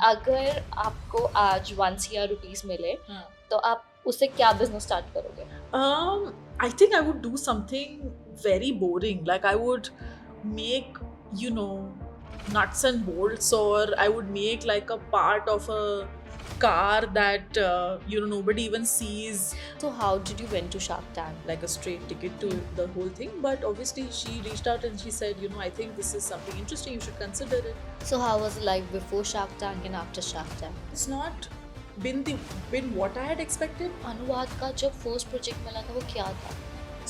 अगर आपको आज 1 CR रुपीस मिले हाँ. तो आप उससे क्या बिजनेस स्टार्ट करोगे? I think I would do something very boring. Like I would make, you know, nuts and bolts, or I would make like a part of a car that nobody even sees, So how did you went to Shark Tank? like a straight ticket to the whole thing. But obviously, she reached out and she said, I think this is something interesting. You should consider it. So how was it like before Shark Tank and after Shark Tank? It's not been what I had expected. अनुवाद का जब first project मिला था वो क्या था?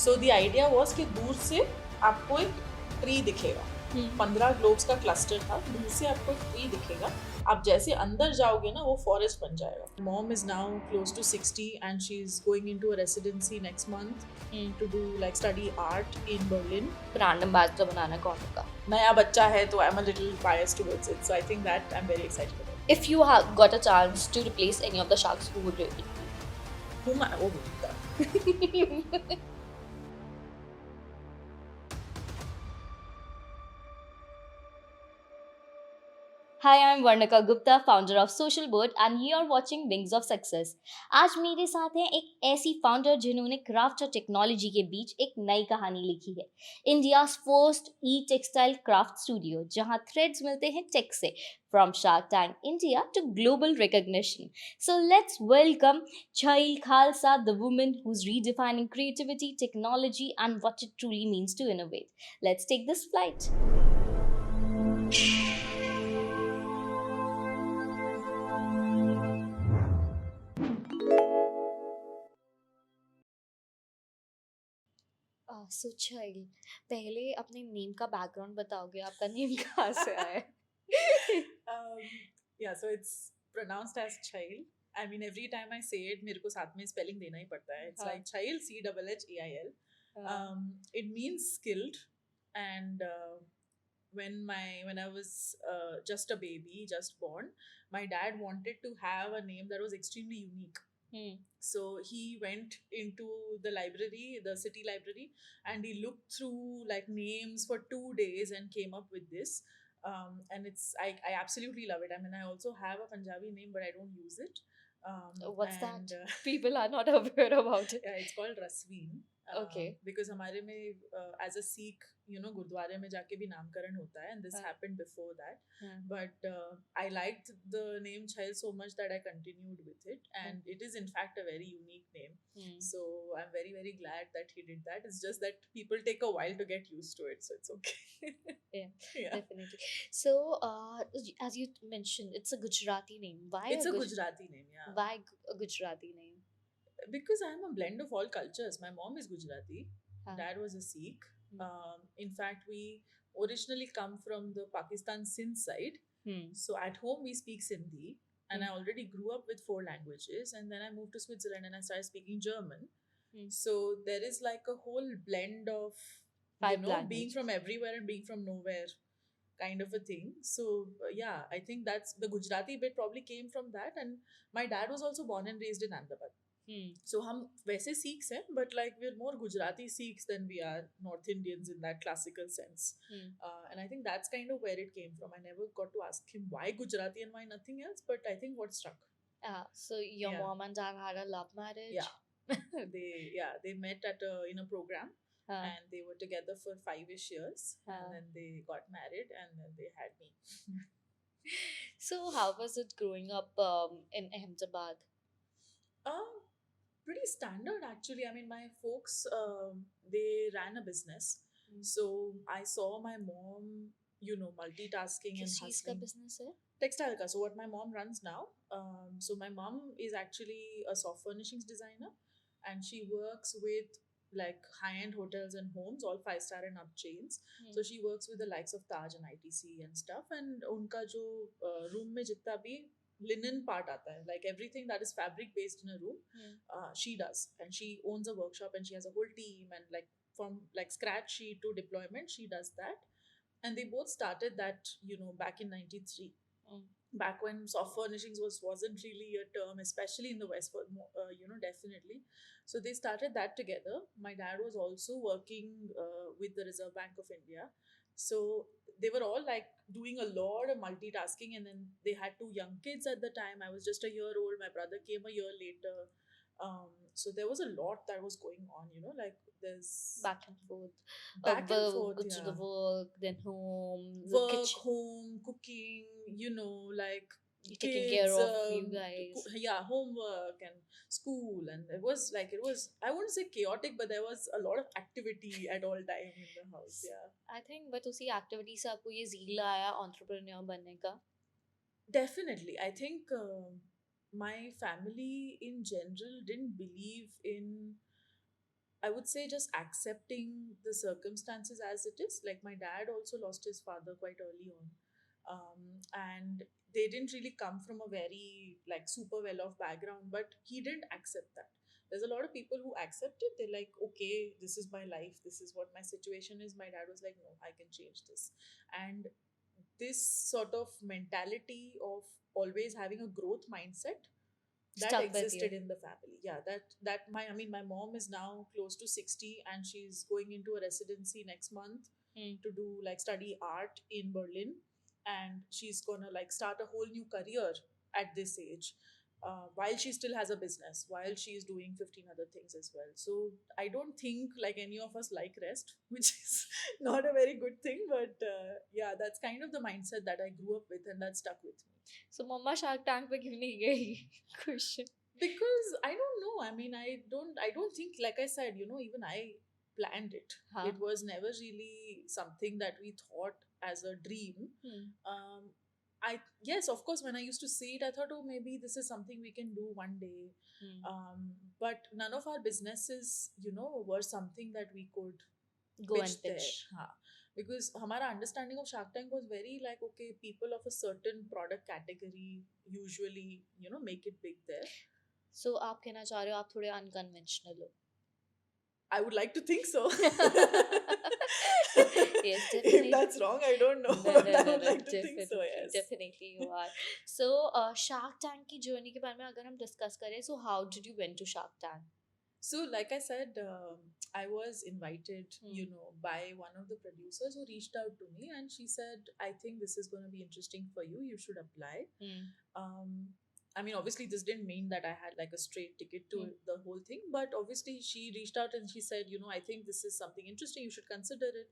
So the idea was कि दूर से आपको एक ट्री दिखेगा. 15 ग्लोब्स का क्लस्टर था. दूर से आपको एक ट्री दिखेगा. आप जैसे अंदर जाओगे ना वो फॉरेस्ट बन जाएगा. Mom is now close to 60 and she is going into a residency next month to do like study art in Berlin. Brand ambassador बनाना कौन होगा? नया बच्चा है तो I am a little biased towards it, so I think that I am very excited about. If you got a chance to replace any of the sharks, who would it be? Whom I that. Hi, I'm Varnika Gupta, founder of Social Bird, and you are watching Wings of Success. आज मेरे साथ हैं एक ऐसी founder जिन्होंने craft और technology के बीच एक नई कहानी लिखी है. इंडियाज फर्स्ट ई टेक्सटाइल क्राफ्ट स्टूडियो, जहां थ्रेड्स मिलते हैं टेक से. From Shark Tank India to global recognition. So let's welcome Chail Khalsa, the woman who's redefining creativity, technology, and what it truly means to innovate. Let's take this flight. So Chail, पहले अपने name का background बताओगे, आपका name कहाँ से आया है? Yeah, so it's pronounced as child. I mean, every time I say it, मेरे को साथ में spelling देना ही पड़ता है. It's like child, CHHAIL. It means skilled, and when I was just a baby, just born, my dad wanted to have a name that was extremely unique. So he went into the library, the city library, and he looked through like names for 2 days and came up with this. And I absolutely love it. I mean, I also have a Punjabi name, but I don't use it. What's that? People are not aware about it. Yeah, it's called Rasveen. Okay. Because हमारे में as a Sikh, गुरुद्वारे में जाके भी नामकरण होता है, and this happened before that. But I liked the name Chail so much that I continued with it, and it is in fact a very unique name. So I'm very, very glad that he did that. It's just that people take a while to get used to it, so it's okay. Yeah, definitely. So as you mentioned, it's a Gujarati name. Why It's a Gujarati name, yeah. Why a Gujarati name? Because I'm a blend of all cultures. My mom is Gujarati. Dad was a Sikh. In fact, we originally come from the Pakistan Sindh side. So at home we speak Sindhi, and I already grew up with 4 languages, and then I moved to Switzerland and I started speaking German. So there is like a whole blend of being from everywhere and being from nowhere kind of a thing. So yeah, I think that's the Gujarati bit probably came from that. And my dad was also born and raised in Ahmedabad. So हम वैसे Sikhs हैं, but like we're more Gujarati Sikhs than we are North Indians in that classical sense. And I think that's kind of where it came from. I never got to ask him why Gujarati and why nothing else, but I think what struck. So your mom and dad had a love marriage? Yeah. they met in a program. And they were together for 5-ish years, and then they got married, and then they had me. So how was it growing up in Ahmedabad? Pretty standard actually. I mean, my folks they ran a business. So I saw my mom multitasking and किस चीज का hustling. business है? Textile ka. So what my mom runs now, so my mom is actually a soft furnishings designer, and she works with like high-end hotels and homes, all 5-star and up chains. So she works with the likes of Taj and ITC and stuff, and unka jo room mein jitna bhi linen part aata hai, like everything that is fabric based in a room, she does. And she owns a workshop, and she has a whole team, and like from like scratch sheet to deployment, she does that. And they both started that back in 93. Back when soft furnishings wasn't really a term, especially in the West, definitely. So they started that together. My dad was also working with the Reserve Bank of India. So they were all like doing a lot of multitasking, and then they had two young kids at the time. I was just a year old. My brother came a year later. So there was a lot that was going on, like there's Back and forth. back and forth, Go to the yeah. work, then home, the Work, kitchen, home, cooking, like taking care kids, of you guys. yeah, homework and school, and it was I wouldn't say chaotic, but there was a lot of activity at all time in the house. Yeah, I think but उसी activity से आपको ये zeal आया entrepreneur बनने का. definitely. I think my family in general didn't believe in, I would say, just accepting the circumstances as it is. Like my dad also lost his father quite early on, and they didn't really come from a very like super well off background, but he didn't accept that. There's a lot of people who accept it. They're like, okay, this is my life. This is what my situation is. My dad was like, no, I can change this. And this sort of mentality of always having a growth mindset that Stuck with existed you. in the family. Yeah, that my I mean my mom is now close to 60, and she's going into a residency next month to do like study art in Berlin, and she's gonna like start a whole new career at this age, while she still has a business, while she's doing 15 other things as well. So I don't think like any of us like rest, which is not a very good thing, but yeah, that's kind of the mindset that I grew up with, and that stuck with me. So मम्मा Shark Tank पे क्यों नहीं गई? Question. Because I don't know, I mean, I don't think, like I said, even I planned it. हाँ. It was never really something that we thought as a dream. um I Yes, of course, when I used to see it, I thought, oh, maybe this is something we can do one day. But none of our businesses, were something that we could Go pitch and pitch. there. हाँ. Because हमारा understanding of Shark Tank was very like, okay, people of a certain product category usually, make it big there. So आप कहना चाह रहे हो आप थोड़े unconventional हो? I would like to think so. Yes, definitely. If that's wrong, I don't know. No, But no, I no, would no, like to think so, definitely, yes. definitely you are. So, Shark Tank की journey के बारे में अगर हम discuss करें, so how did you went to Shark Tank? So, like I said, I was invited, Hmm. by one of the producers who reached out to me, and she said, I think this is going to be interesting for you. You should apply. Um, I mean, obviously, this didn't mean that I had like a straight ticket to the whole thing, but obviously, she reached out and she said, I think this is something interesting. You should consider it.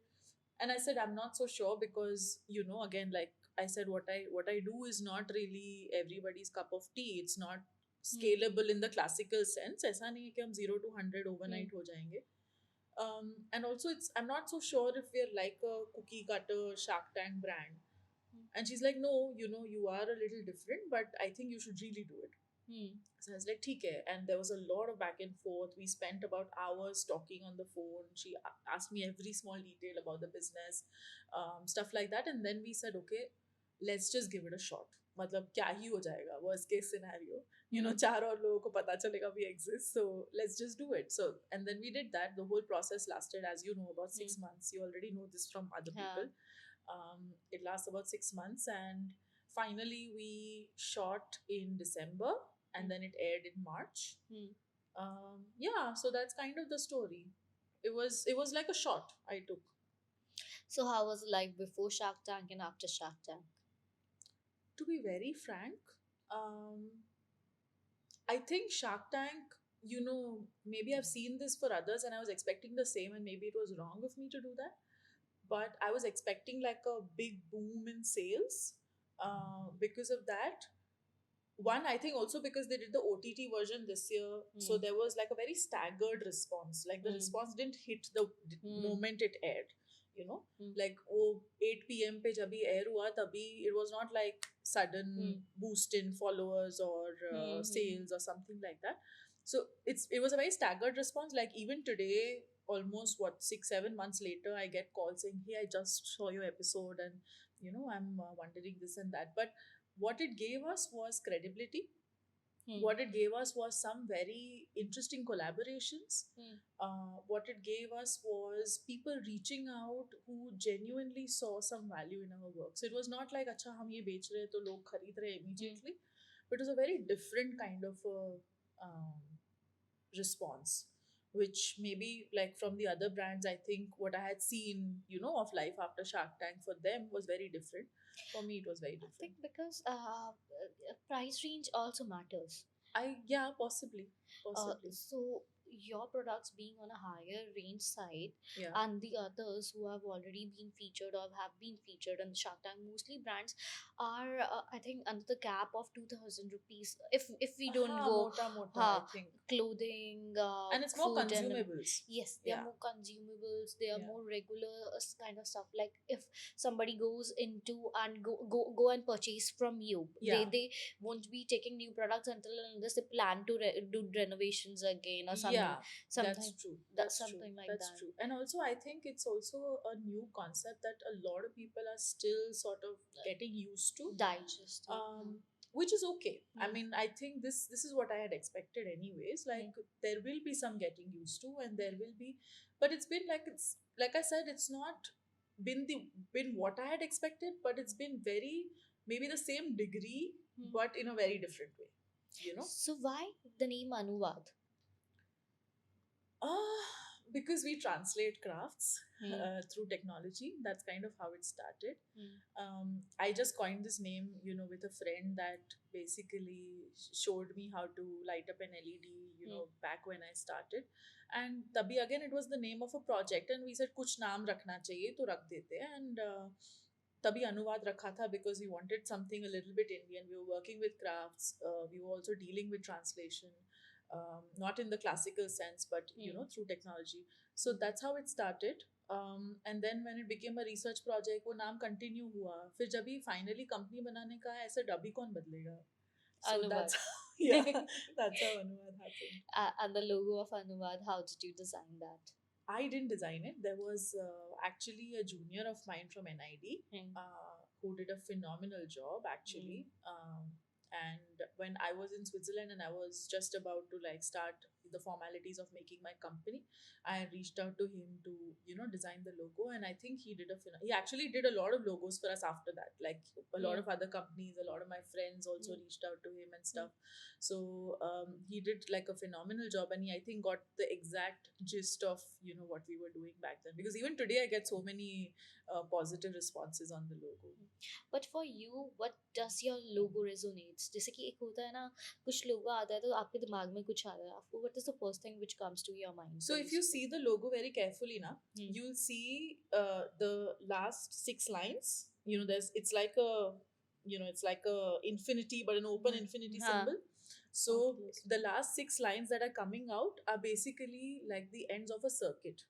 And I said, I'm not so sure because, again, like I said, what I do is not really everybody's cup of tea. It's not scalable in the classical sense. ऐसा नहीं है कि हम 0 to 100 overnight हो जाएंगे. And also, I'm not so sure if we're like a cookie cutter Shark Tank brand. And she's like, no, you are a little different, but I think you should really do it. So I was like, "ठीक है." And there was a lot of back and forth. We spent about hours talking on the phone. She asked me every small detail about the business, stuff like that. And then we said, okay, let's just give it a shot. मतलब क्या ही हो जाएगा, worst case scenario. चार और लोगों को पता चलेगा we exist. So let's just do it. So, and then we did that. The whole process lasted, as you know, about 6 months. You already know this from other people. It lasts about 6 months, and finally we shot in December, and then it aired in March. Yeah, so that's kind of the story. It was like a shot I took. So how was it like before Shark Tank and after Shark Tank? To be very frank, I think Shark Tank, maybe I've seen this for others and I was expecting the same, and maybe it was wrong of me to do that. But I was expecting like a big boom in sales because of that. One, I think also because they did the OTT version this year, so there was like a very staggered response. Like the response didn't hit the moment it aired. Like 8 p.m. पे जब भी air हुआ तभी it was not like sudden boost in followers or sales or something like that. So it was a very staggered response. Like even today, almost 6-7 months later, I get calls saying, "Hey, I just saw your episode, and I'm wondering this and that." But what it gave us was credibility. What it gave us was some very interesting collaborations. What it gave us was people reaching out who genuinely saw some value in our work. So it was not like, अच्छा हम ये बेच रहे हैं तो लोग खरीद रहे हैं immediately, but it was a very different kind of a response. which maybe like from the other brands, I think what I had seen, of life after Shark Tank for them was very different. For me, it was very I different. think because price range also matters. Yeah, possibly, possibly. So your products being on a higher range side, Yeah. and the others who have already been featured or have been featured in the Shark Tank, mostly brands are I think under the cap of 2,000 rupees. If we don't Aha, go, mota mota, I ha, think. clothing, And it's more food, and consumables. yes, they are Yeah, more consumables. They are yeah, more regular kind of stuff. Like if somebody goes into and go and purchase from you, yeah. they won't be taking new products until and unless they plan to do renovations again or something, Yeah, that's something true. that That's true. something like That's that. true. And also, I think it's also a new concept that a lot of people are still sort of getting used to. Digesting. Um, which is okay. I Hmm. mean, I think this is what I had expected anyways. Like there will be some getting used to, and there will be, but it's like I said, it's not been what I had expected, but it's been very maybe the same degree, Hmm. but in a very different way. You know. So why the name Anuvad? Uh, because we translate crafts Hmm. through technology. That's kind of how it started. Hmm. I just coined this name, with a friend that basically showed me how to light up an LED, back when I started. And Tabhi, again, it was the name of a project. And we said, kuch naam rakhna chahiye, to rakh dete. And तभी अनुवाद रखा था because we wanted something a little bit Indian. We were working with crafts. We were also dealing with translation, not in the classical sense, but through technology. So that's how it started. And then when it became a research project, वो नाम continue हुआ. फिर जब भी finally company बनाने का है, ऐसे डबी कौन बदलेगा? So Anuvad. that's yeah, that's how अनुवाद happened. And the logo of Anuvad, how did you design that? I didn't design it. There was actually a junior of mine from NID Hmm. who did a phenomenal job actually. And when I was in Switzerland and I was just about to like start the formalities of making my company, I reached out to him to design the logo, and I think he actually did a lot of logos for us after that. Like a lot Hmm. of other companies, a lot of my friends also reached out to him and stuff. So he did like a phenomenal job, and he I think got the exact gist of what we were doing back then. Because even today, I get so many positive responses on the logo. But for you, what does your logo resonates? जैसे कि एक होता है ना, कुछ लोगो आता है तो आपके दिमाग में कुछ आता है आपको, what is the first thing which comes to your mind So when if you you see see the logo very carefully now, it? you'll see the last six lines. There's it's like a infinity, but an open infinity हाँ. symbol. So Oculus. the last six lines that are coming out are basically like the ends of a circuit.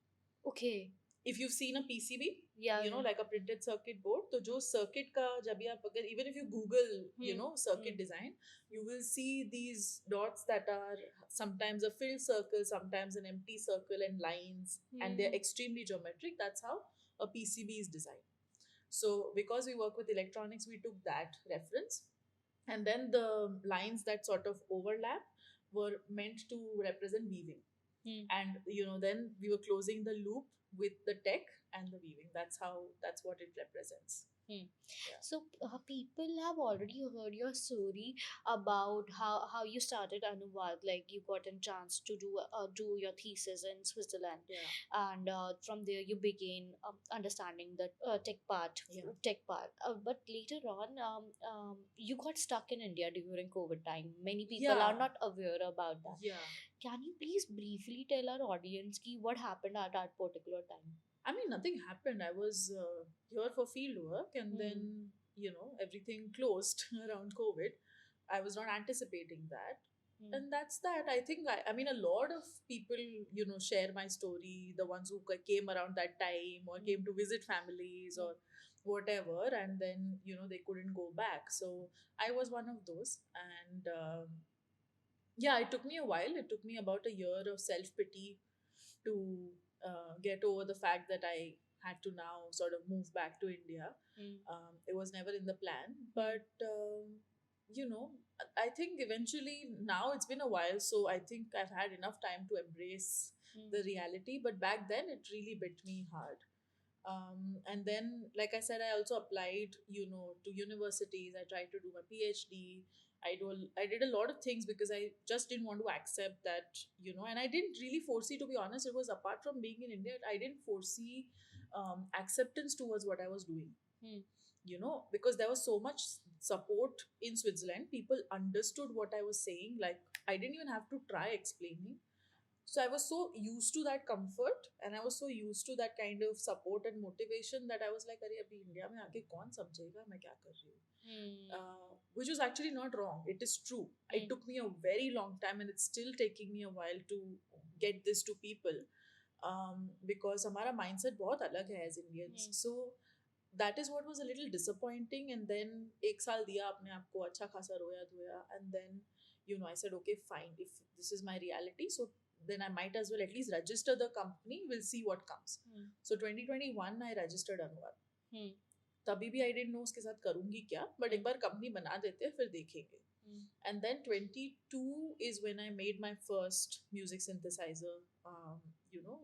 Okay. If you've seen a PCB, Yeah, yeah. like a printed circuit board, तो जो circuit का जब भी आप अगर even if you Google circuit design, you will see these dots that are sometimes a filled circle, sometimes an empty circle, and lines, and they're extremely geometric. That's how a PCB is designed. So because we work with electronics, we took that reference, and then the lines that sort of overlap were meant to represent weaving. And then we were closing the loop with the tech and the weaving. That's what it represents. Hmm. Yeah. So people have already heard your story about how you started Anuvad. Like you got a chance to do your thesis in Switzerland, Yeah. and from there you began understanding the Yeah. tech part. But later on, you got stuck in India during COVID time. Many people are Yeah. not aware about that. Yeah. Can you please briefly tell our audience ki what happened at that particular time? I mean, nothing happened. I was here for field work, and then everything closed around COVID. I was not anticipating that. And that's that. I think I mean a lot of people share my story, the ones who came around that time or came to visit families or whatever, and then they couldn't go back. So I was one of those. And yeah, it took me a while. It took me about a year of self pity to get over the fact that I had to now sort of move back to India. It was never in the plan, but you know, I think eventually now it's been a while, so I think I've had enough time to embrace the reality. But back then, it really bit me hard. And then, like I said, I also applied, to universities. I tried to do my PhD. I did a lot of things because I just didn't want to accept that, and I didn't really foresee, to be honest. It was apart from being in India, I didn't foresee acceptance towards what I was doing. Because there was so much support in Switzerland. People understood what I was saying. Like, I didn't even have to try explaining. So I was so used to that comfort, and I was so used to that kind of support and motivation that I was like, अरे अभी India में आके कौन समझेगा मैं क्या कर रही हूँ, which was actually not wrong. It is true. It took me a very long time, and it's still taking me a while to get this to people, because हमारा mindset बहुत अलग है as Indians. So that is what was a little disappointing. And then एक साल दिया अपने आप को, अच्छा खासा रोया धोया, and then I said, okay, fine, if this is my reality, so then I might as well at least register the company. We'll see what comes. So 2021 I registered Anuvad. तभी भी I didn't know उसके साथ करूँगी क्या, but एक बार company बना देते हैं, फिर देखेंगे. And then 22 is when I made my first music synthesizer,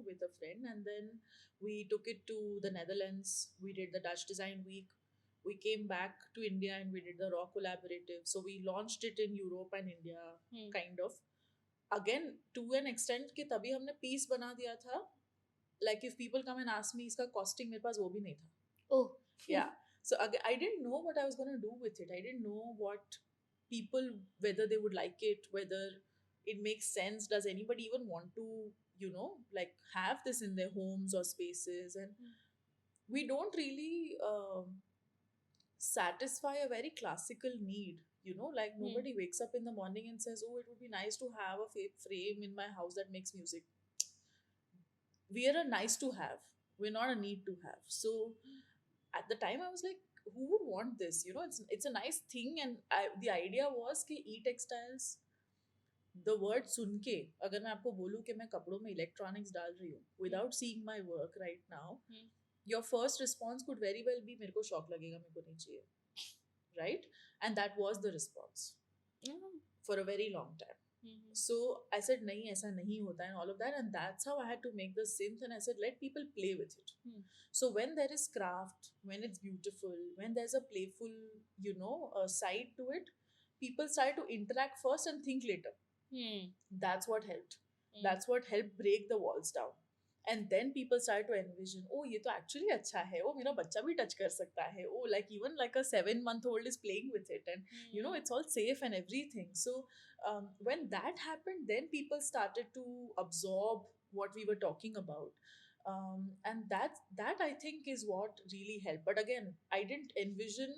with a friend. And then we took it to the Netherlands. We did the Dutch Design Week. We came back to India and we did the Raw Collaborative. So we launched it in Europe and India, kind of. Again, to an extent कि तभी हमने piece बना दिया था. Like, if people come and ask me इसका costing, मेरे पास वो भी नहीं था. Oh. Yeah. So I didn't know what I was going to do with it. I didn't know what people, whether they would like it, whether it makes sense. Does anybody even want to, like, have this in their homes or spaces? And we don't really satisfy a very classical need. Like, nobody wakes up in the morning and says, oh, it would be nice to have a frame in my house that makes music. We are a nice to have. We're not a need to have. So at the time I was like, who would want this? It's a nice thing. And the idea was कि e-textiles, the word सुन के अगर मैं आपको बोलूँ कि मैं कपड़ों में electronics डाल रही हूँ without seeing my work right now, your first response could very well be मेरे को शॉक लगेगा, मेरे को नहीं चाहिए, right? And that was the response for a very long time. So I said, nahi, aisa nahi hota, and all of that. And that's how I had to make the synth. And I said, let people play with it. So when there is craft, when it's beautiful, when there's a playful, side to it, people start to interact first and think later. That's what helped. That's what helped break the walls down. And then people started to envision, oh, ये तो actually अच्छा है, oh, मेरा बच्चा भी touch कर सकता है, oh, like even like a 7-month-old is playing with it, and it's all safe and everything. So when that happened, then people started to absorb what we were talking about, and that I think is what really helped. But again, I didn't envision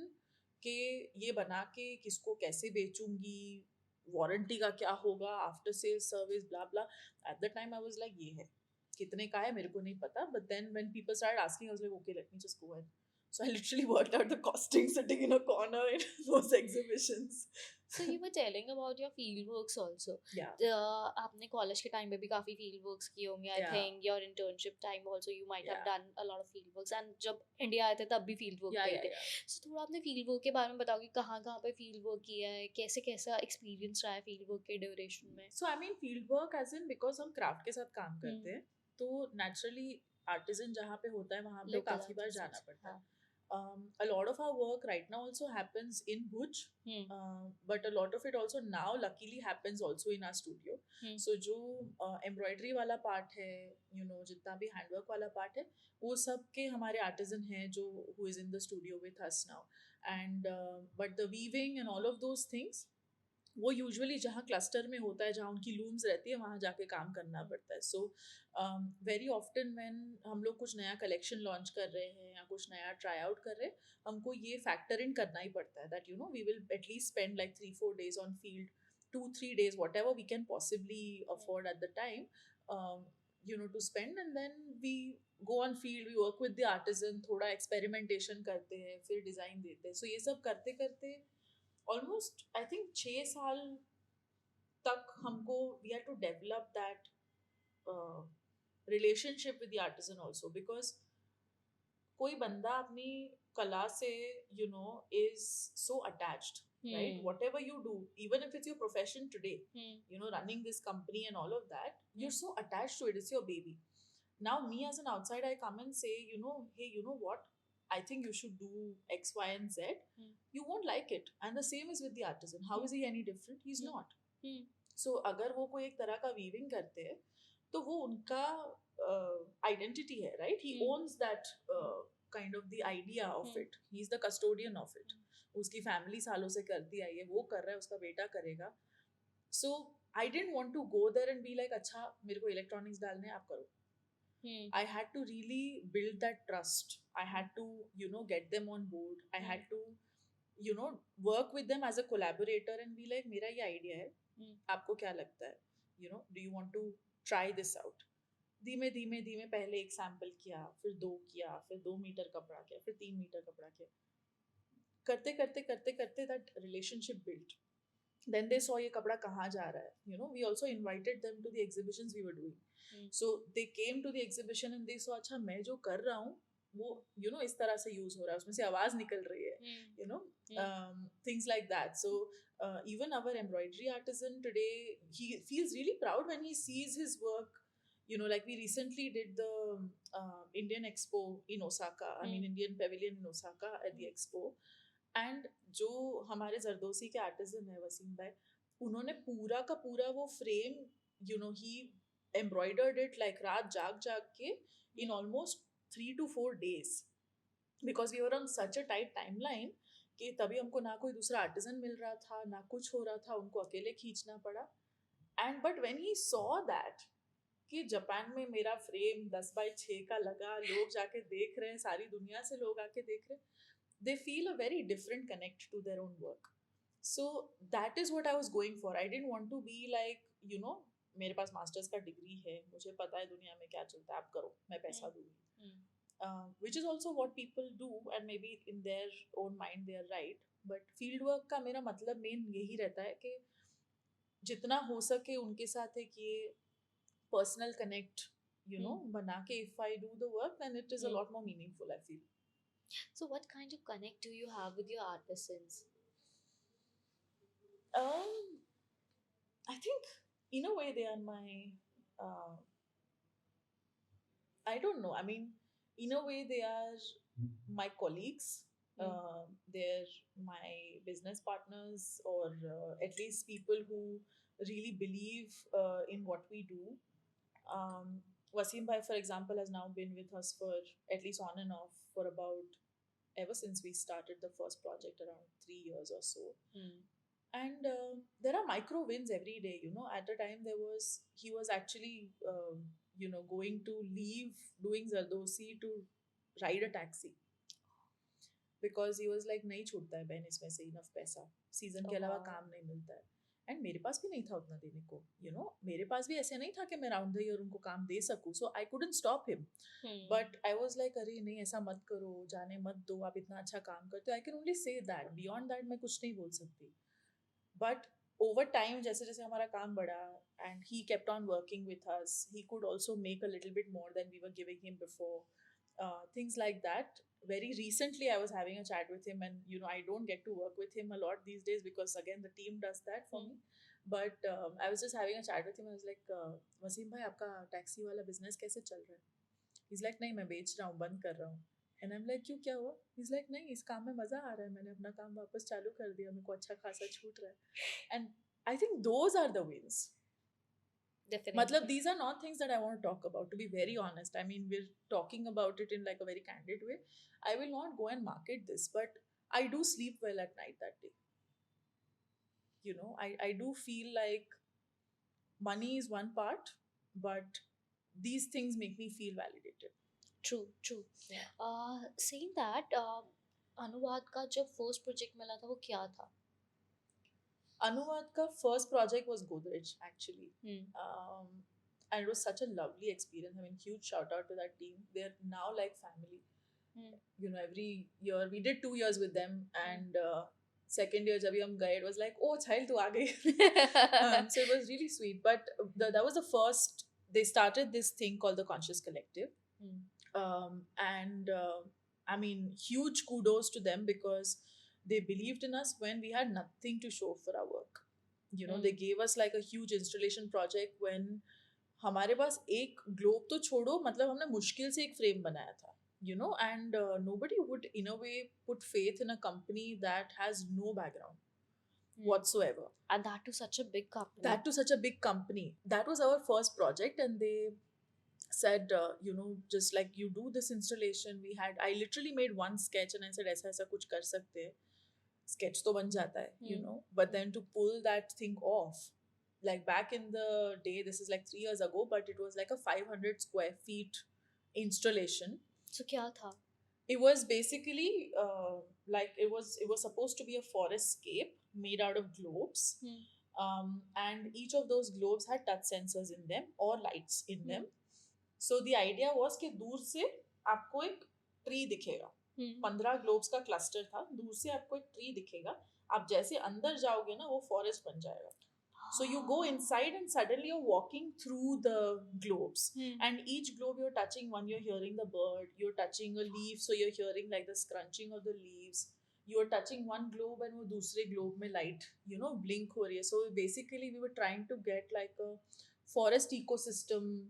कि ये बना के किसको कैसे बेचूंगी, warranty का क्या होगा, after sales service, blah blah. At the time I was like, ये है, कितने का है मेरे को नहीं पता. But then when people started asking, I was like, okay, let me just go ahead. So I literally worked out the costing sitting in a corner in those exhibitions. So you were telling about your field works also. Yeah. आपने college के time पे भी काफी field works किए होंगे. I Yeah. think your internship time also you might have Yeah. done a lot of field works. And जब India आए थे तब भी field work Yeah, किए yeah, थे. yeah. So थोड़ा आपने field work के बारे में बताओ कि कहाँ कहाँ पे field work किया है, कैसे कैसा experience रहा है field work के duration में. So I mean field work as in because हम craft के साथ काम करते हैं, तो naturally artisan जहाँ पे होता है वहाँ पे Local काफी बार artisans, जाना पड़ता है. हाँ. A lot of our work right now also happens in Bhuj, but a lot of it also now luckily happens also in our studio. So जो embroidery वाला part है, जितना भी handwork वाला part है, वो सब के हमारे artisan हैं जो who is in the studio with us now. And but the weaving and all of those things, वो यूजुअली जहाँ क्लस्टर में होता है, जहाँ उनकी लूम्स रहती है, वहाँ जाके काम करना पड़ता है. सो वेरी ऑफ्टन व्हेन हम लोग कुछ नया कलेक्शन लॉन्च कर रहे हैं या कुछ नया ट्राई आउट कर रहे हैं, हमको ये फैक्टर इन करना ही पड़ता है that we will atleast spend like 3-4 days on field, 2-3 days whatever we can possibly afford at the time, to spend. And then we go on field, we work with the artisan, थोड़ा experimentation करते हैं, फिर design देते हैं. सो ये सब करते करते almost I think 6 साल तक हमको we had to develop that relationship with the artisan also, because कोई बंदा अपनी कला से is so attached, right? Whatever you do, even if it's your profession today, running this company and all of that, you're so attached to it. It's your baby. Now me as an outsider, I come and say, hey, you know what, I think you should do X, Y, and Z, you won't like it. And the same is with the artisan. How is he any different? He's not. So अगर वो कोई एक तरह का weaving करते हैं तो वो उनका identity है, right? He owns that kind of the idea of it. He's the custodian of it. उसकी family सालों से करती आई है, वो कर रहा है, उसका बेटा करेगा. So I didn't want to go there and be like, अच्छा मेरे को electronics डालने हैं, आप करो. I had to really build that trust. I had to, get them on board. I had to, work with them as a collaborator and be like, मेरा ये idea है, आपको क्या लगता है? Do you want to try this out? धीमे धीमे धीमे पहले एक सैंपल किया, फिर 2 किया, फिर 2 मीटर कपड़ा किया, फिर 3 मीटर कपड़ा किया. करते करते करते करते that relationship built. Then they saw ये कपड़ा कहाँ जा रहा है. We also invited them to the exhibitions we were doing. So they came to the exhibition and they saw, अच्छा मैं जो कर रहा हूँ वो इस तरह से यूज हो रहा है, उसमें से आवाज निकल रही है. Things like that. So even our embroidery artisan today, he feels really proud when he sees his work. Like we recently did the Indian Expo in Osaka. I mean Indian Pavilion in Osaka at the Expo. And जो हमारे जरदोसी के artesian है वसीम भाई, उन्होंने पूरा का पूरा वो फ्रेम ही एम्ब्रॉयडर्ड इट लाइक रात जाग जाग के in almost 3 to 4 days, because we were on such a tight timeline कि तभी हमको ना कोई दूसरा आर्टिजन मिल रहा था, ना कुछ हो रहा था, उनको अकेले खींचना पड़ा. And but when he saw that कि जापान में मेरा फ्रेम 10x6 का लगा, लोग जाके देख रहे हैं, सारी दुनिया से लोग आके देख रहे हैं, they feel a very different connect to their own work. So that is what I was going for. I didn't want to be like, मेरे पास मास्टर्स का डिग्री है, मुझे पता है दुनिया में क्या चलता है, आप करो, मैं पैसा दूंगी. Which is also what people do, and maybe in their own mind they are right. But field work का मेरा मतलब मेन यही रहता है कि जितना हो सके उनके साथ एक ये personal connect, बना के if I do the work, then it is a lot more meaningful, I feel. So what kind of connect do you have with your artisans? I think in a way they are my I don't know, I mean in a way they are my colleagues. They're my business partners, or at least people who really believe in what we do. Wasim bhai, for example, has now been with us for at least on and off for about ever since we started the first project around 3 years or so. And there are micro wins every day. At the time he was actually going to leave doing Zardosi to ride a taxi, because he was like नहीं छूटता है बहन इसमें से enough पैसा, season के अलावा काम नहीं मिलता है. एंड मेरे पास भी नहीं था उतना देने को. मेरे पास भी ऐसे नहीं था कि मैं राउंड द ईयर उनको काम दे सकूं. So I couldn't stop him, but I was like अरे नहीं ऐसा मत करो, जाने मत दो, आप इतना अच्छा काम करते हो. I can only say that, beyond that मैं कुछ नहीं बोल सकती. बट ओवर टाइम जैसे जैसे हमारा काम बढ़ा and he kept on working with us, he could also make a little bit more than we were giving him before. Things like that. Very recently I was having a chat with him, and I don't get to work with him a lot these days because again the team does that for me. But I was just having a chat with him. I was like, Wasim bhai, आपका taxi वाला business कैसे चल रहा है? He's like, नहीं मैं बेच रहा हूँ, बंद कर रहा हूँ. And I'm like, क्यों, क्या हुआ? He's like, नहीं इस काम में मजा आ रहा है, मैंने अपना काम वापस चालू कर दिया, मेरे को अच्छा खासा छूट रहा है. And I think those are the wins. Definitely. Matlab, these are not things that I want to talk about, to be very honest. I mean, we're talking about it in like a very candid way. I will not go and market this, but I do sleep well at night that day. I do feel like money is one part, but these things make me feel validated. True. Yeah. Saying that, अनुवाद का जब first project मिला था वो क्या था? Anuvad ka first project was Godrej actually. And it was such a lovely experience. I mean, huge shout out to that team. They're now like family. Every year we did 2 years with them, and second year जब हम गए, it was like, oh child तू आ गई. So it was really sweet. But that was the first. They started this thing called the Conscious Collective, and I mean, huge kudos to them because they believed in us when we had nothing to show for our work. They gave us like a huge installation project when हमारे पास एक globe तो छोड़ो, मतलब हमने मुश्किल से एक frame बनाया था. and nobody would in a way put faith in a company that has no background whatsoever. And that to such a big company. That to such a big company. That was our first project, and they said, just like you do this installation. I literally made one sketch and I said, ऐसा ऐसा कुछ कर सकते हैं, sketch तो बन जाता है, but then to pull that thing off, like back in the day, this is like 3 years ago, but it was like a 500 square feet installation. So क्या था? It was basically like it was supposed to be a forest scape made out of globes. And each of those globes had touch sensors in them or lights in them. So the idea was कि दूर से आपको एक tree दिखेगा. 15 globes का cluster था. दूर से आपको एक ट्री दिखेगा. आप जैसे अंदर जाओगे ना, वो फॉरेस्ट बन जाएगा. So you go inside and suddenly you're walking through the globes. And each globe you're touching, one you're hearing the bird, you're touching a leaf, so you're hearing like the scrunching of the leaves. You're touching one globe and वो दूसरे globe में light, blink हो रही है. So basically we were trying to get like a forest ecosystem,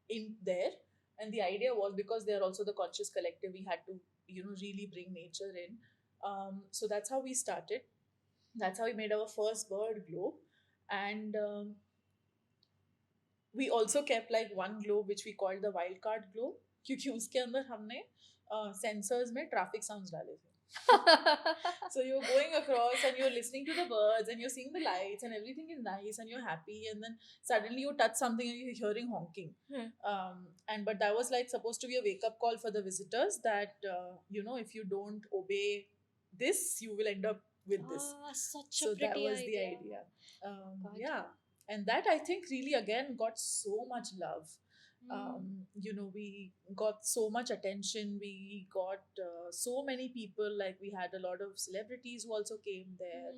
in there. And the idea was, because they are also the conscious collective, we had to, really bring nature in. So that's how we started. That's how we made our first bird globe. And we also kept like one globe which we called the wild card globe, क्योंकि उसके अंदर हमने sensors में traffic sounds डाले थे. So you're going across and you're listening to the birds and you're seeing the lights and everything is nice and you're happy, and then suddenly you touch something and you're hearing honking. But that was like supposed to be a wake up call for the visitors that if you don't obey this, you will end up with this. Such So a pretty that was idea. the idea. Yeah. And that I think really again got so much love. We got so much attention. We got so many people. Like we had a lot of celebrities who also came there.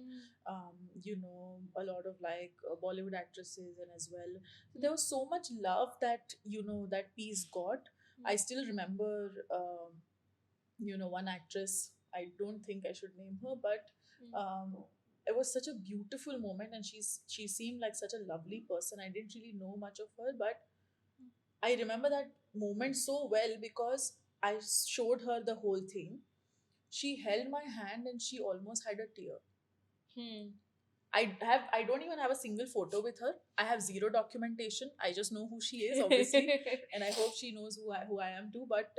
A lot of like Bollywood actresses and as well. So there was so much love that that piece got. I still remember one actress. I don't think I should name her, but it was such a beautiful moment, and she seemed like such a lovely person. I didn't really know much of her, but I remember that moment so well because I showed her the whole thing. She held my hand and she almost had a tear. I don't even have a single photo with her. I have zero documentation. I just know who she is, obviously, and I hope she knows who I am too. But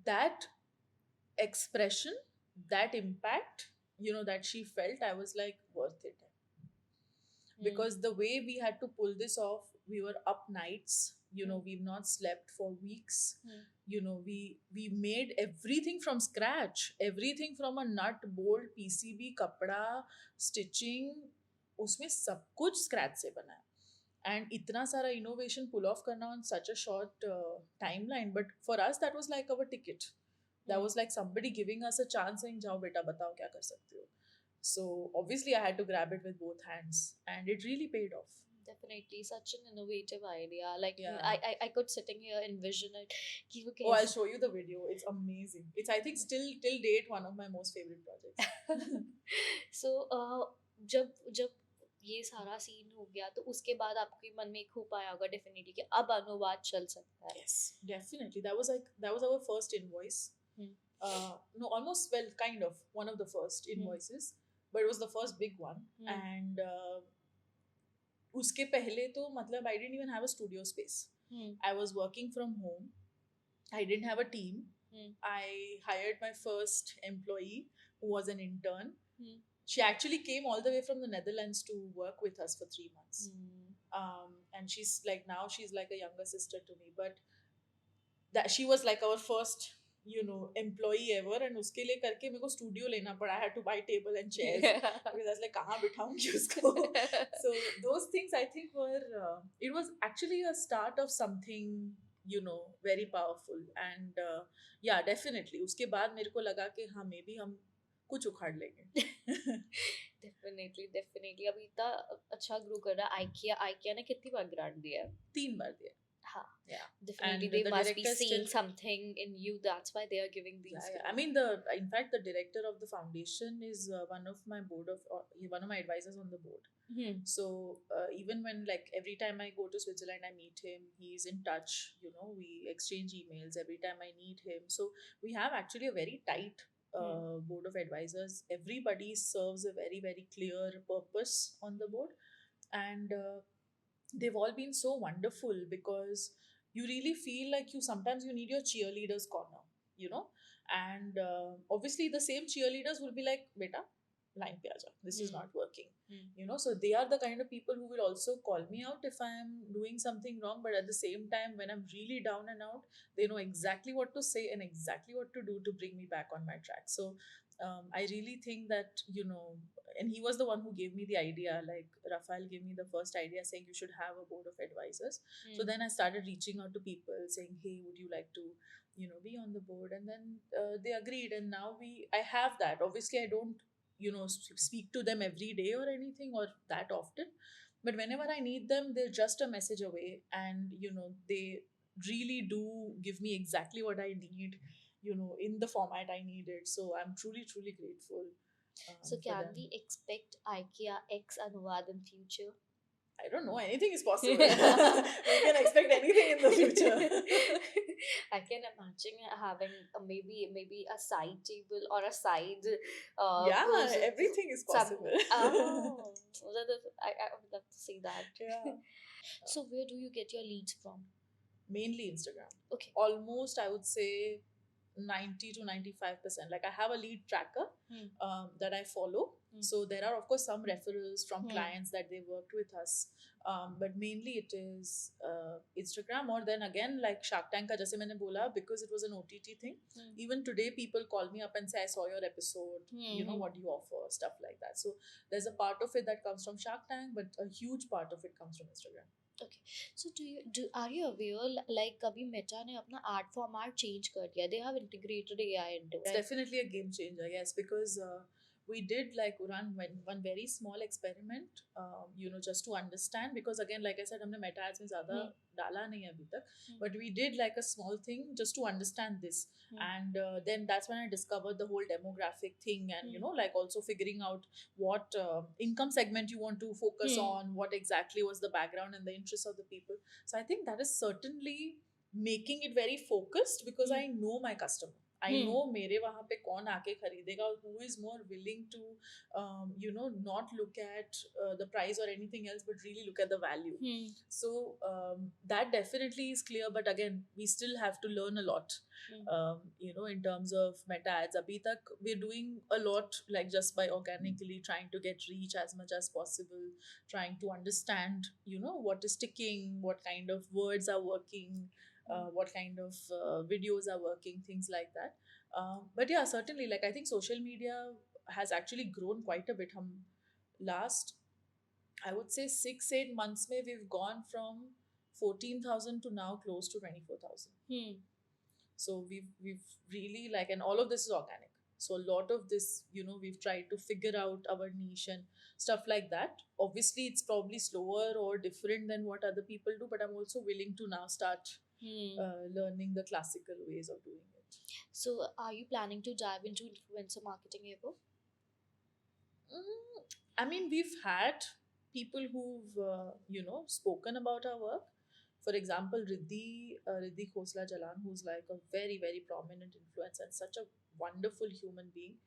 that expression, that impact, that she felt, I was like, worth it. Because the way we had to pull this off, we were up nights, we've not slept for weeks. We made everything from scratch, everything from a nut, bolt, PCB, kapda, stitching, उसमें सब कुछ scratch से बना है. And इतना सारा innovation pull off करना on such a short timeline, but for us that was like our ticket. That was like somebody giving us a chance saying, जाओ बेटा बताओ क्या कर सकते हो. So obviously I had to grab it with both hands, and it really paid off. Definitely, such an innovative idea. Like Yeah. I could sitting here envision it. Oh, I'll show you the video. It's amazing. It's I think still till date one of my most favorite projects. So जब ये सारा scene हो गया तो उसके बाद आपके मन में एक होप आया होगा डेफिनेटली कि अब अनुवाद चल सकता है. Yes, definitely. That was our first invoice. No, almost, well, kind of one of the first invoices, but it was the first big one. And उसके पहले तो मतलब I didn't even have a studio space. I was working from home. I didn't have a team. I hired my first employee who was an intern. She actually came all the way from the Netherlands to work with us for 3 months. And she's like a younger sister to me, but that she was like our first employee ever. And उसके लिए करके मेरे को studio लेना पड़ा. I had to buy table and chairs because I was like कहाँ बिठाऊंगी उसको. So those things I think were it was actually a start of something very powerful. And yeah, definitely उसके बाद मेरे को लगा कि हाँ maybe हम कुछ उखाड़ लेंगे. Definitely अभी इतना अच्छा ग्रो कर रहा है. IKEA ने कितनी बार ग्रांट दिया है? 3 बार दिया. हाँ, Yeah. definitely And they the must be director seeing still, something in you. That's why they are giving yeah, these yeah. I grants. mean, in fact, the director of the foundation is one of my advisors on the board. Hmm. So even when, like, every time I go to Switzerland, I meet him. He's in touch. We exchange emails every time I need him. So we have actually a very tight board of advisors. Everybody serves a very, very clear purpose on the board, and they've all been so wonderful because you really feel like you need your cheerleaders corner, you know and obviously the same cheerleaders will be like, beta, line pe aaja, this is not working. So they are the kind of people who will also call me out if I am doing something wrong, but at the same time, when I'm really down and out, they know exactly what to say and exactly what to do to bring me back on my track. So I really think that, and he was the one who gave me the idea. Like, Rafael gave me the first idea saying you should have a board of advisors. So then I started reaching out to people saying, hey, would you like to, be on the board? And then they agreed, and now I have that. Obviously, I don't, speak to them every day or anything or that often, but whenever I need them, they're just a message away, and they really do give me exactly what I need, in the format I needed. So I'm truly, truly grateful So for can them. we expect IKEA X Anuvad in future? I don't know. Anything is possible. We can expect anything in the future. I can imagine having maybe a side table or a side Yeah, person. everything is Some possible. I would love to see that. Yeah. So where do you get your leads from? Mainly Instagram. Okay. Almost, I would say 90 to 95%. Like, I have a lead tracker that I follow. So there are, of course, some referrals from clients that they worked with us. But mainly it is Instagram, or then again, like Shark Tank ka jaise maine bola, because it was an OTT thing. Even today, people call me up and say, I saw your episode, what do you offer, stuff like that. So there's a part of it that comes from Shark Tank, but a huge part of it comes from Instagram. Okay. So are you aware, like कभी Meta ने अपना ad format change कर दिया? They have integrated AI into It's it. definitely a game changer, yes, because we did like run one very small experiment, just to understand. Because again, like I said, हमने meta ads में ज़्यादा डाला नहीं है अभी तक, but we did like a small thing just to understand this, and then that's when I discovered the whole demographic thing, and like also figuring out what income segment you want to focus on, what exactly was the background and the interests of the people. So I think that is certainly making it very focused, because I know my customer. I know मेरे वहाँ पे कौन आके खरीदेगा, और who is more willing to not look at the price or anything else, but really look at the value. So that definitely is clear, but again, we still have to learn a lot. In terms of meta ads, abhi tak we're doing a lot, like just by organically trying to get reach as much as possible, trying to understand what is sticking, what kind of words are working, what kind of videos are working, things like that. But yeah, certainly, like, I think social media has actually grown quite a bit. Last, I would say 6-8 months mein, we've gone from 14,000 to now close to 24,000. So we've really, like, and all of this is organic. So a lot of this, we've tried to figure out our niche and stuff like that. Obviously, it's probably slower or different than what other people do, but I'm also willing to now start learning the classical ways of doing it. So are you planning to dive into influencer marketing ever? I mean, we've had people who've spoken about our work. For example, Riddhi Khosla Jalan, who's like a very, very prominent influencer and such a wonderful human being.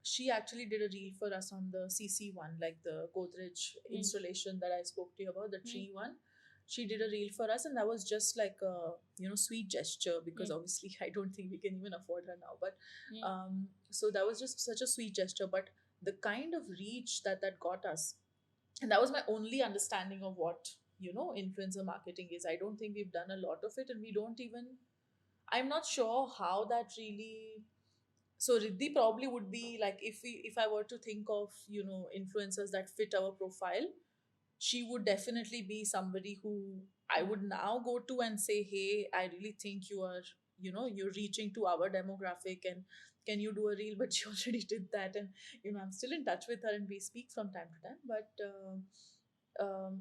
She actually did a reel for us on the CC one, like the Godrej installation that I spoke to you about, the tree one. She did a reel for us, and that was just like a sweet gesture, because obviously I don't think we can even afford her now. But so that was just such a sweet gesture. But the kind of reach that got us, and that was my only understanding of what influencer marketing is. I don't think we've done a lot of it, and we don't even, I'm not sure how that really. So Riddhi probably would be like, if I were to think of influencers that fit our profile, she would definitely be somebody who I would now go to and say, hey, I really think you're reaching to our demographic, and can you do a reel? But she already did that, and I'm still in touch with her and we speak from time to time. But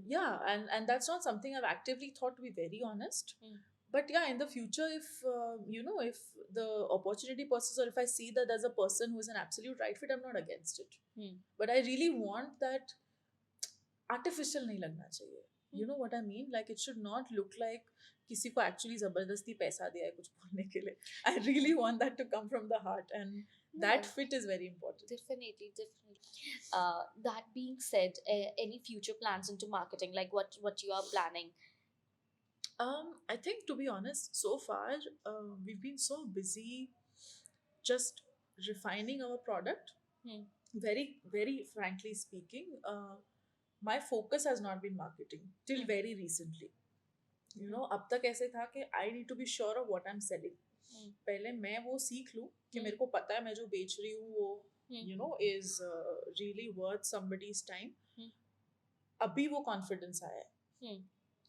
Yeah, and that's not something I've actively thought, to be very honest. But yeah, in the future, if if the opportunity persists, or if I see that there's a person who is an absolute right fit, I'm not against it. But I really want that artificial नहीं लगना चाहिए. You know what I mean? Like it should not look like किसी को actually जबरदस्ती पैसा दिया है कुछ बोलने के लिए. I really want that to come from the heart, and that No, fit is very important. definitely, definitely. That being said, any future plans into marketing, like what you are planning? I think, to be honest, so far we've been so busy just refining our product. Very, very frankly speaking, my focus has not been marketing till very recently. You know, अब तक ऐसे था कि I need to be sure of what I'm selling. पहले मैं वो सीख लूँ कि मेरे को पता है मैं जो बेच रही हूँ वो is really worth somebody's time. अभी वो confidence आया है.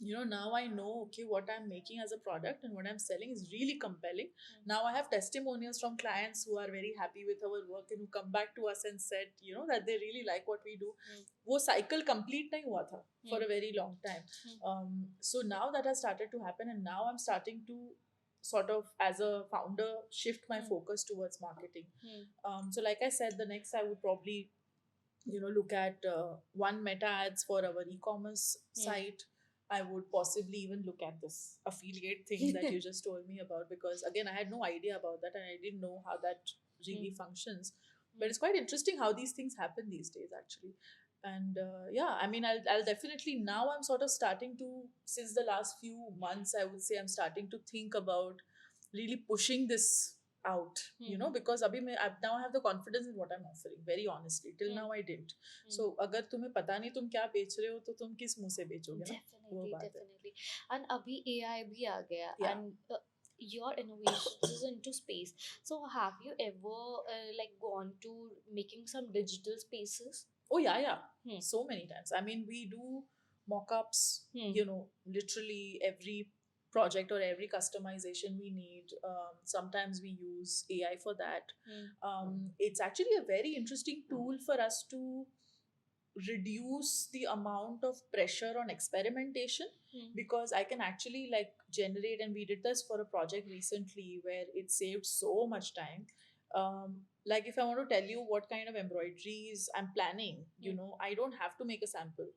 Now I know, okay, what I'm making as a product and what I'm selling is really compelling. Now I have testimonials from clients who are very happy with our work and who come back to us and said, that they really like what we do. वो cycle complete नहीं हुआ था for a very long time. So now that has started to happen, and now I'm starting to sort of, as a founder, shift my focus towards marketing. So like I said, the next I would probably look at one meta ads for our e-commerce site. I would possibly even look at this affiliate thing that you just told me about, because again I had no idea about that and I didn't know how that really functions. But it's quite interesting how these things happen these days, actually. And yeah, I mean, I'll definitely, now I'm sort of starting to, since the last few months, I would say I'm starting to think about really pushing this out, because now I have the confidence in what I'm offering, very honestly. Till now I didn't. So अगर तुम्हें पता नहीं तुम क्या बेच रहे हो तो तुम किस मुंह से बेचोगे ना. वो Definitely, बात है. definitely. And अभी AI भी आ गया, Yeah. and your innovations is into space. So have you ever like gone to making some digital spaces? Oh yeah. So many times. I mean, we do mock-ups, literally every project or every customization we need. Sometimes we use AI for that. It's actually a very interesting tool for us to reduce the amount of pressure on experimentation, because I can actually like generate, and we did this for a project recently where it saved so much time. Like if I want to tell you what kind of embroideries I'm planning, I don't have to make a sample.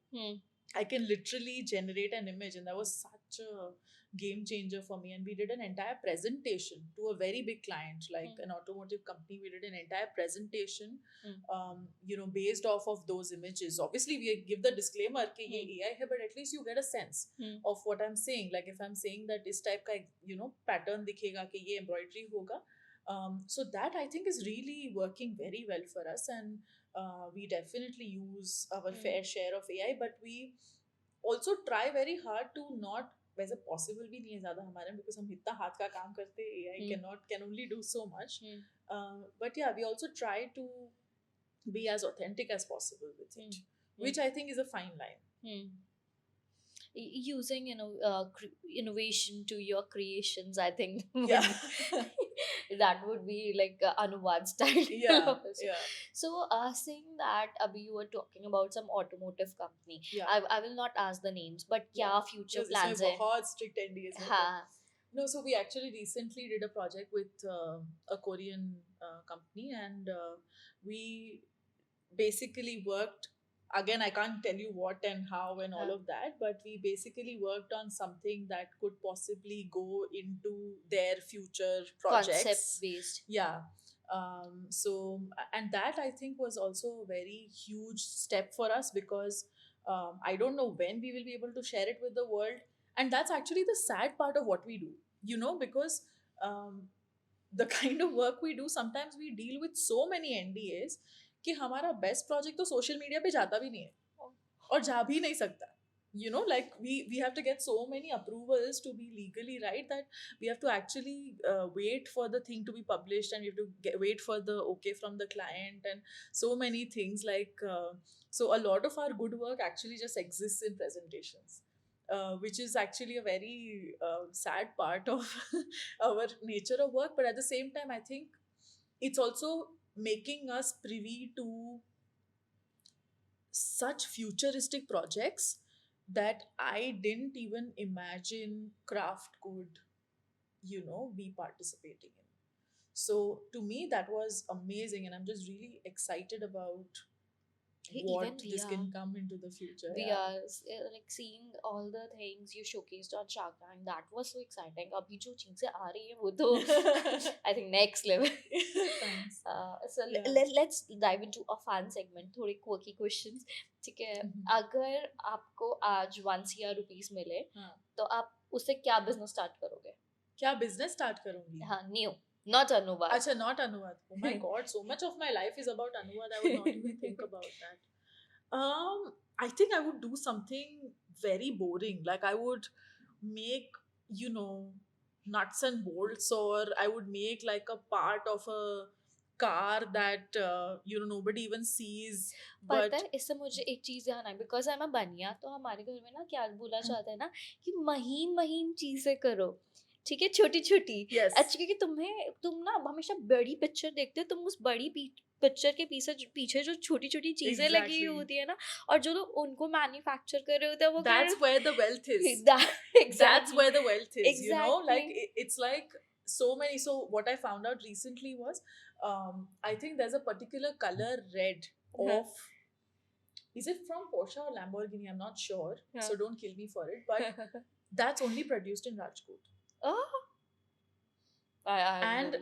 I can literally generate an image, and that was such a game changer for me. And we did an entire presentation to a very big client, like an automotive company. We did an entire presentation, based off of those images. Obviously, we give the disclaimer कि ये AI है, but at least you get a sense of what I'm saying. Like if I'm saying that इस type का pattern दिखेगा कि ये embroidery होगा. So that I think is really working very well for us, and we definitely use our fair share of AI, but we also try very hard to not, वैसे possible भी नहीं है ज़्यादा हमारे में, because हम इतना हाथ का काम करते हैं, AI can only do so much. But yeah, we also try to be as authentic as possible with it, which I think is a fine line. Using innovation to your creations, I think Yeah. that would be like Anuvad style. Yeah. Also. Yeah. So saying that Abhi, you were talking about some automotive company. Yeah. I will not ask the names, but क्या future Because plans इसमें है? बहुत strict NDAs होते हैं. हाँ. No, so we actually recently did a project with a Korean company, and we basically worked, again I can't tell you what and how and all of that, but we basically worked on something that could possibly go into their future projects. Concept based. Yeah. So, and that I think was also a very huge step for us, because I don't know when we will be able to share it with the world. And that's actually the sad part of what we do, because the kind of work we do, sometimes we deal with so many NDAs कि हमारा best project तो social media पे जाता भी नहीं है और जा भी नहीं सकता. Like we have to get so many approvals to be legally right, that we have to actually wait for the thing to be published, and we have to wait for the okay from the client, and so many things, like so a lot of our good work actually just exists in presentations, which is actually a very sad part of our nature of work. But at the same time, I think it's also making us privy to such futuristic projects that I didn't even imagine craft could, be participating in. So to me, that was amazing, and I'm just really excited about Even what this can come into the future. we Yeah. are like seeing all the things you showcased on Shark Tank. That was so exciting. अभी जो चीजें आ रही हैं वो तो I think next level. Thanks. So Yeah. let's dive into a fun segment. थोड़े quirky questions. ठीक है. अगर आपको आज 1 crore rupees मिले तो आप उससे क्या business start करोगे? क्या business start करूंगी? हाँ, new. Not Anuvad. Acha, not Anuvad. Oh my god, so much of my life is about Anuvad. I would not even think about that. I think I would do something very boring. Like I would make, nuts and bolts, or I would make like a part of a car that nobody even sees. पता But है इससे मुझे एक चीज ध्यान आई because I am अ बनिया तो हमारे घर में ना क्या बोला जाता है ना कि महीन महीन चीजें करो ठीक है छोटी छोटी yes, अच्छा क्योंकि तुम ना हमेशा बड़ी पिक्चर देखते हो तुम उस बड़ी पिक्चर के पीछे जो छोटी छोटी चीजें लगी exactly. होती है ना और जो लोग उनको मैन्युफैक्चर कर रहे होते हैं वो That's where the wealth is. exactly. That's where the wealth is. Exactly. Like it's like so many. So what I found out recently was, I think there's a particular color red of. Is it from Porsche or Lamborghini? I'm not sure. So don't kill me for it. But that's only produced in Rajkot. Oh. And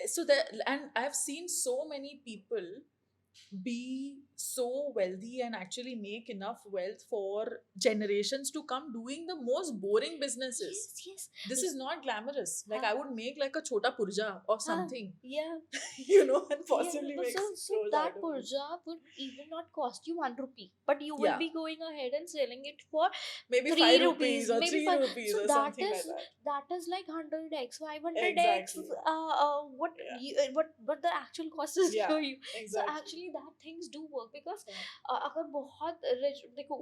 so that, and I've seen so many people be so wealthy and actually make enough wealth for generations to come doing the most boring businesses. Yes. This is not glamorous. Like I would make like a chota purja or something. Yeah. And possibly make so that purja would even not cost you 1 rupee, but you will be going ahead and selling it for maybe 3 5 rupees or 3 rupees so or that something is like that is like 100x 500x Exactly. what the actual cost is for you. Exactly. So actually that things do work because अगर बहुत rich देखो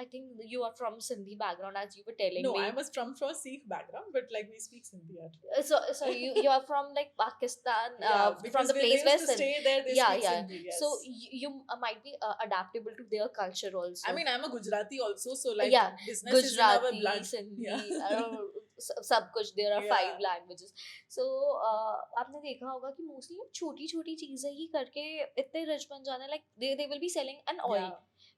I think you are from Sindhi background as you were telling No, me. I was from Sikh background, but like we speak Sindhi at home. So you are from like Pakistan from the because place they where used to stay there, they speak Sindhi, yes. So you might be adaptable to their culture also. I mean, I'm a Gujarati also, so like business Gujarati, is in our blood. Sindhi, सब कुछ there are 5 languages. So आपने देखा होगा कि mostly छोटी छोटी चीजें ही करके इतने rich बन जाने like they will be selling an oil.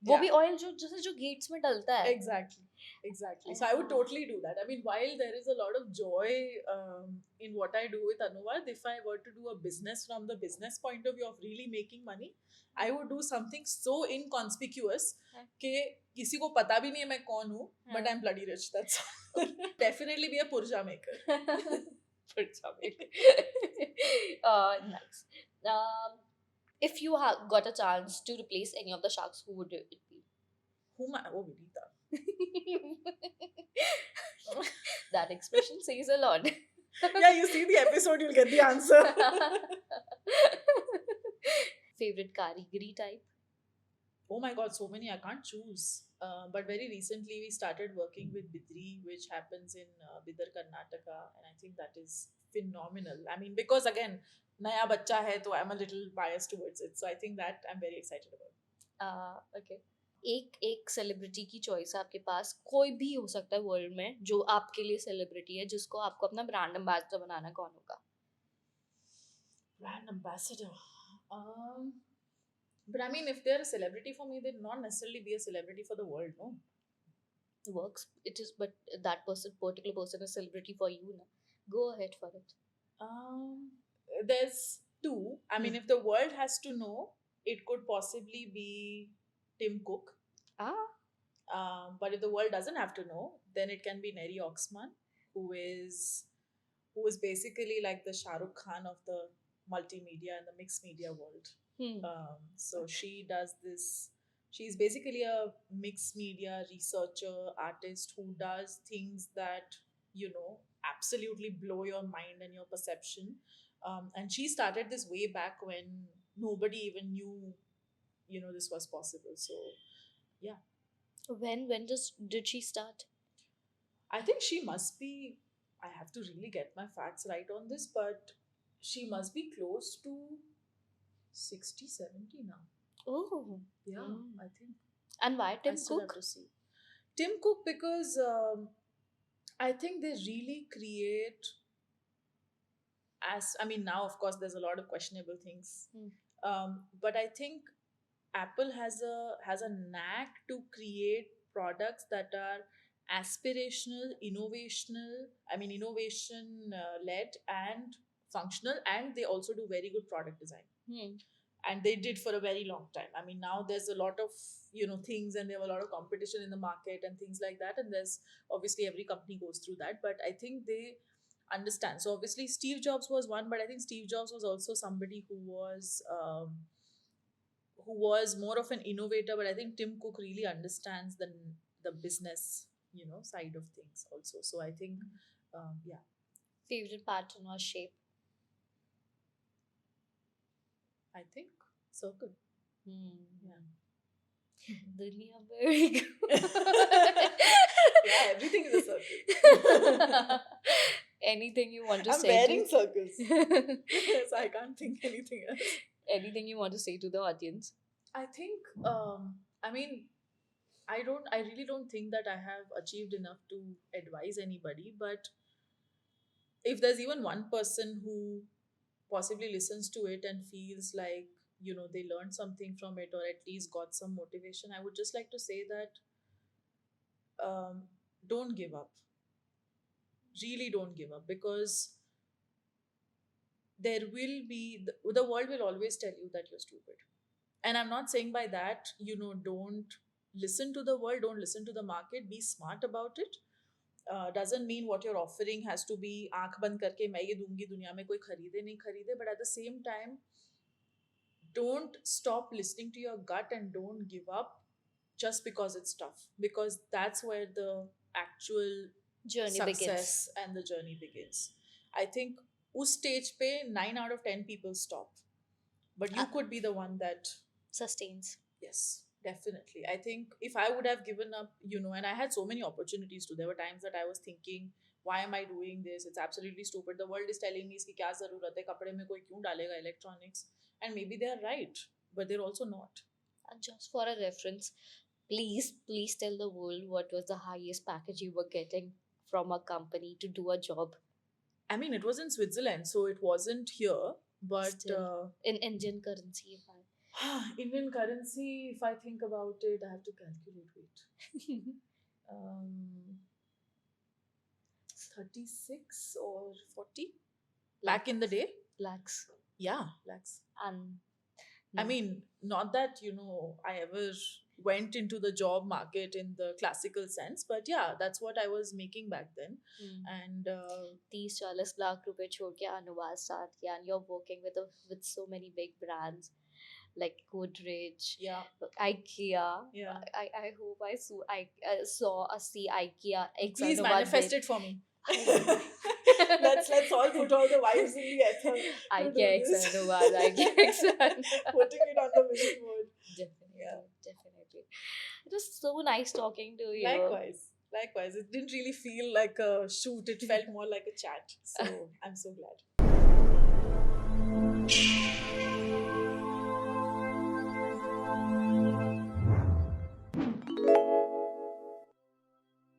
वो भी oil जो gates में डलता है. Exactly. So I would totally do that. I mean, while there is a lot of joy in what I do with Anuvad, if I were to do a business from the business point of view of really making money, I would do something so inconspicuous कि किसी को पता भी नहीं है मैं कौन हूँ, but I'm bloody rich. That's all. Definitely be a purja maker. Purja maker. Nice. If you got a chance to replace any of the sharks, who would it be? Oh, Vinita. That expression says a lot. Yeah, you see the episode, you'll get the answer. Favorite karigari type? Oh my god, so many, I can't choose. But very recently we started working with Bidri, which happens in Bidar, Karnataka, and I think that is phenomenal. I mean, because again, naya bachcha hai, so I'm a little biased towards it. So I think that I'm very excited about. Okay. एक celebrity की choice है आपके पास, कोई भी हो सकता है world में जो आपके लिए सेलिब्रिटी है जिसको आपको अपना ब्रांड एम्बेसडर बनाना, कौन होगा? Brand ambassador. But I mean, if they're a celebrity for me, they'd not necessarily be a celebrity for the world, no? Works. It is, but that particular person is celebrity for you. Na? Go ahead for it. There's two. I mean, if the world has to know, it could possibly be Tim Cook. But if the world doesn't have to know, then it can be Neri Oxman, who is basically like the Shah Rukh Khan of the multimedia and the mixed media world. So she does this. She's basically a mixed media researcher, artist who does things that, absolutely blow your mind and your perception. And she started this way back when nobody even knew, this was possible. So, yeah. When did she start? I think she must be, I have to really get my facts right on this, but she must be close to 60, 70 now. Oh. Yeah, I think. And why I Tim still have Cook? to see. Tim Cook, because I think they really create, as I mean, now of course there's a lot of questionable things, Hmm. but I think Apple has a knack to create products that are aspirational, innovational. I mean, innovation led and functional, and they also do very good product design. Hmm. And they did for a very long time. I mean, now there's a lot of things, and they have a lot of competition in the market and things like that. And there's obviously every company goes through that, but I think they understand. So obviously Steve Jobs was one, but I think Steve Jobs was also somebody who was more of an innovator. But I think Tim Cook really understands the business side of things also. So I think yeah, Favorite pattern or shape? I think circle. Hmm. Yeah. Dunia bhar Yeah, everything is a circle. Anything you want to I'm say wearing to circles, so I can't think anything else. anything you want to say to the audience? I think, I mean, I really don't think that I have achieved enough to advise anybody. But if there's even one person who possibly listens to it and feels like, they learned something from it, or at least got some motivation, I would just like to say that, don't give up. Really don't give up, because there will be the world will always tell you that you're stupid. And I'm not saying by that, don't listen to the world, don't listen to the market, be smart about it. Doesn't mean what you're offering has to be आंख बंद करके मैं ये दूंगी दुनिया में कोई खरीदे नहीं खरीदे. But at the same time, don't stop listening to your gut, and don't give up just because it's tough, because that's where the actual Journey begins. success and the journey begins. I think us stage pe 9 out of 10 people stop, but you could be the one that Sustains. yes, definitely. I think if I would have given up, and I had so many opportunities too. There were times that I was thinking, why am I doing this? It's absolutely stupid. The world is telling me iski kya zarurat hai, kapde mein koi kyun dalega electronics? And maybe they are right, but they're also not. And just for a reference, please tell the world what was the highest package you were getting from a company to do a job. I mean, it was in Switzerland, so it wasn't here, but Still, in Indian currency, if Indian currency, if I think about it, I have to calculate. Wait. Um, 36 or 40 back in the day. lakhs. Yeah, lakhs. And I mean, not that, I ever went into the job market in the classical sense, but yeah, that's what I was making back then. And 30-40 lakh रुपए छोड़ के अनुवाद start किया, and you're working with so many big brands like Godrej, yeah, IKEA. yeah. I hope I see IKEA X Please Anuvad manifest bit. it for me. let's all put all the wives in the ether. IKEA X Anuvad, IKEA X Anuvad. Putting it on the vision board. Definitely. It was so nice talking to you. Likewise. It didn't really feel like a shoot. It felt more like a chat. So I'm so glad.